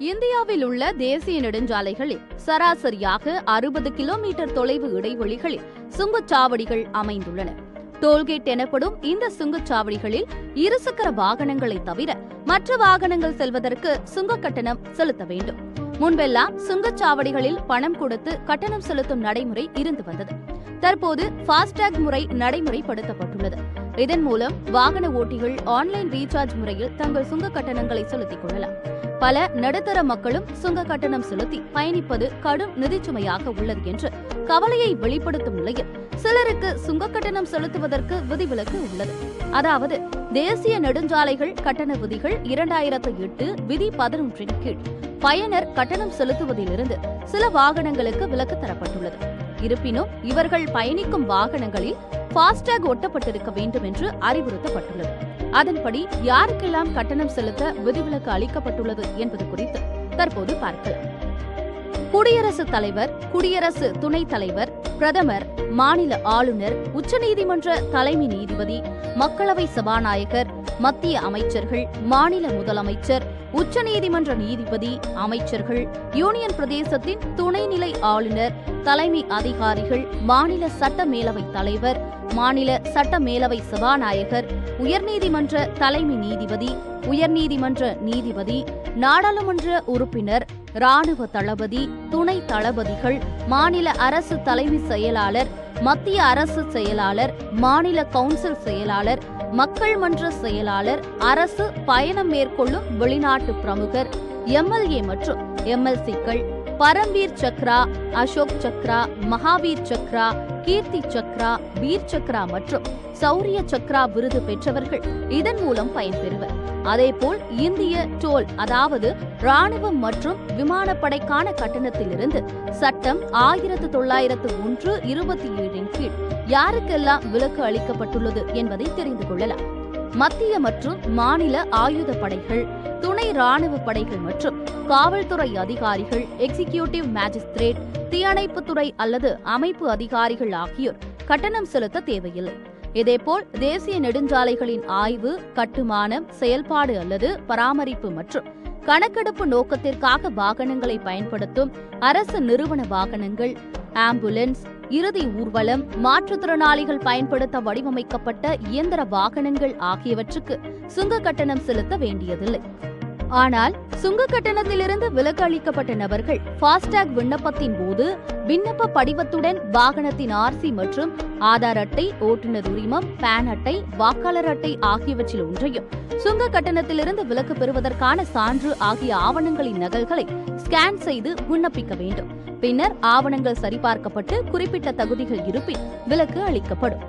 இந்தியாவில் உள்ள தேசிய நெடுஞ்சாலைகளில் சராசரியாக 60 கிலோமீட்டர் தொலைவு இடைவெளிகளில் சுங்கச்சாவடிகள் அமைந்துள்ளன. டோல்கேட் எனப்படும் இந்த சுங்கச்சாவடிகளில் இருசக்கர வாகனங்களை தவிர மற்ற வாகனங்கள் செல்வதற்கு சுங்க கட்டணம் செலுத்த வேண்டும். முன்பெல்லாம் சுங்கச்சாவடிகளில் பணம் கொடுத்து கட்டணம் செலுத்தும் நடைமுறை இருந்து வந்தது. தற்போது ஃபாஸ்டாக் முறை நடைமுறைப்படுத்தப்பட்டுள்ளது. இதன் மூலம் வாகன ஓட்டிகள் ஆன்லைன் ரீசார்ஜ் முறையில் தங்கள் சுங்க கட்டணங்களை செலுத்திக் கொள்ளலாம். பல நடுத்தர மக்களும் சுங்க கட்டணம் செலுத்தி பயணிப்பது கடும் நிதிச்சுமையாக உள்ளது என்று கவலையை வெளிப்படுத்தும் நிலையில் சிலருக்கு சுங்க கட்டணம் செலுத்துவதற்கு விதிவிலக்கு உள்ளது. அதாவது தேசிய நெடுஞ்சாலைகள் கட்டண விதிகள் 2008 விதி 11 கீழ் பயனர் கட்டணம் செலுத்துவதிலிருந்து சில வாகனங்களுக்கு விலக்கு தரப்பட்டுள்ளது. இருப்பினும் இவர்கள் பயணிக்கும் வாகனங்களில் ஃபாஸ்டாக் ஒட்டப்பட்டிருக்க வேண்டும் என்று அறிவுறுத்தப்பட்டுள்ளது. அதன்படி யாருக்கெல்லாம் கட்டணம் செலுத்த விதிவிலக்கு அளிக்கப்பட்டுள்ளது என்பது குறித்து தற்போது பார்க்கலாம். குடியரசுத் தலைவர், குடியரசு துணைத் தலைவர், பிரதமர், மாநில ஆளுநர், உச்சநீதிமன்ற தலைமை நீதிபதி, மக்களவை சபாநாயகர், மத்திய அமைச்சர்கள், மாநில முதலமைச்சர், உச்சநீதிமன்ற நீதிபதி, அமைச்சர்கள், யூனியன் பிரதேசத்தின் துணைநிலை ஆளுநர், தலைமை அதிகாரிகள், மாநில சட்ட மேலவை தலைவர், மாநில சட்ட மேலவை சபாநாயகர், உயர்நீதிமன்ற தலைமை நீதிபதி, உயர்நீதிமன்ற நீதிபதி, நாடாளுமன்ற உறுப்பினர், ராணுவ தளபதி, துணை தளபதிகள், மாநில அரசு தலைமை செயலாளர், மத்திய அரசு செயலாளர், மாநில கவுன்சில் செயலாளர், மக்கள் மன்ற செயலாளர், அரசு பயணம் மேற்கொள்ளும் வெளிநாட்டு பிரமுகர், எம்எல்ஏ மற்றும் எம்எல்சிக்கள், பரம்வீர் சக்ரா, அசோக் சக்ரா, மகாவீர் சக்ரா, கீர்த்தி சக்ரா, வீர் சக்ரா மற்றும் சௌரிய சக்ரா விருது பெற்றவர்கள் இதன் மூலம் பயன்பெறுவர். அதேபோல் இந்திய டோல் அதாவது ராணுவம் மற்றும் விமானப்படைக்கான கட்டணத்திலிருந்து சட்டம் 1901/27 கீழ் யாருக்கெல்லாம் விலக்கு அளிக்கப்பட்டுள்ளது என்பதை தெரிந்து கொள்ளலாம். மத்திய மற்றும் மாநில ஆயுத படைகள், துணை ராணுவ படைகள் மற்றும் காவல்துறை அதிகாரிகள், எக்ஸிகியூட்டிவ் மேஜிஸ்திரேட், தீயணைப்புத்துறை அல்லது அமைப்பு அதிகாரிகள் ஆகியோர் கட்டணம் செலுத்த தேவையில்லை. இதேபோல் தேசிய நெடுஞ்சாலைகளின் ஆய்வு, கட்டுமானம், செயல்பாடு அல்லது பராமரிப்பு மற்றும் கணக்கெடுப்பு நோக்கத்திற்காக வாகனங்களை பயன்படுத்தும் அரசு நிறுவன வாகனங்கள், ஆம்புலன்ஸ், இறுதி ஊர்வலம், மாற்றுத்திறனாளிகள் பயன்படுத்த வடிவமைக்கப்பட்ட இயந்திர வாகனங்கள் ஆகியவற்றுக்கு சுங்க கட்டணம் செலுத்த வேண்டியதில்லை. ஆனால் சுங்க கட்டணத்திலிருந்து விலக்கு அளிக்கப்பட்ட நபர்கள் ஃபாஸ்டாக் விண்ணப்பத்தின் போது விண்ணப்ப படிவத்துடன் வாகனத்தின் ஆர்சி மற்றும் ஆதார் அட்டை, ஓட்டுநர் உரிமம், பான் அட்டை, வாக்காளர் அட்டை ஆகியவற்றில் ஒன்றையும், சுங்க கட்டணத்திலிருந்து விலக்கு பெறுவதற்கான சான்று ஆகிய ஆவணங்களின் நகல்களை ஸ்கேன் செய்து விண்ணப்பிக்க வேண்டும். பின்னர் ஆவணங்கள் சரிபார்க்கப்பட்டு குறிப்பிட்ட தகுதிகள் இருப்பின் விலக்கு அளிக்கப்படும்.